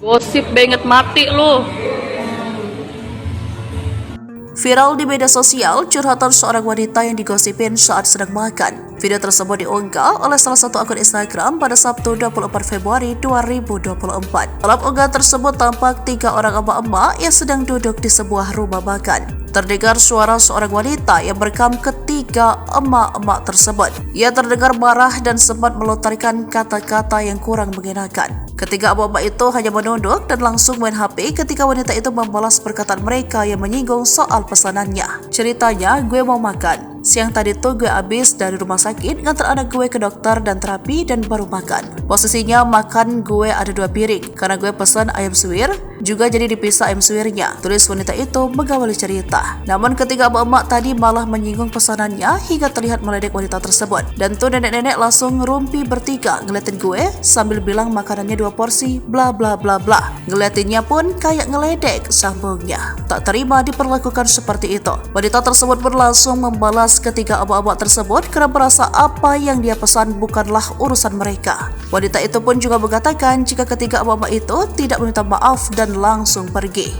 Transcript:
Gosip banget mati lu. Viral di media sosial, curhatan seorang wanita yang digosipin saat sedang makan. Video tersebut diunggah oleh salah satu akun Instagram pada Sabtu 24 Februari 2024. Dalam unggahan tersebut tampak 3 orang emak-emak yang sedang duduk di sebuah rumah makan. Terdengar suara seorang wanita yang merekam ketiga emak-emak tersebut. Ia terdengar marah dan sempat melontarkan kata-kata yang kurang mengenakan. Ketiga emak-emak itu hanya menunduk dan langsung main HP ketika wanita itu membalas perkataan mereka yang menyinggung soal pesanannya. Ceritanya, gue mau makan. Siang tadi tuh gue habis dari rumah sakit ngantar anak gue ke dokter dan terapi dan baru makan. Posisinya makan gue ada 2 piring karena gue pesan ayam suwir, juga jadi dipisah ayam suwirnya, tulis wanita itu mengawali cerita. Namun ketiga emak-emak tadi malah menyinggung pesanannya hingga terlihat meledek wanita tersebut. Dan tuh nenek-nenek langsung ngerumpi bertiga ngeliatin gue sambil bilang makanannya 2 porsi bla bla bla bla. Ngeliatinnya pun kayak ngeledek, sambungnya. Tak terima diperlakukan seperti itu. Wanita tersebut pun langsung membalas ketiga emak-emak tersebut karena merasa apa yang dia pesan bukanlah urusan mereka. Wanita itu pun juga mengatakan jika ketiga emak-emak itu tidak meminta maaf dan langsung pergi.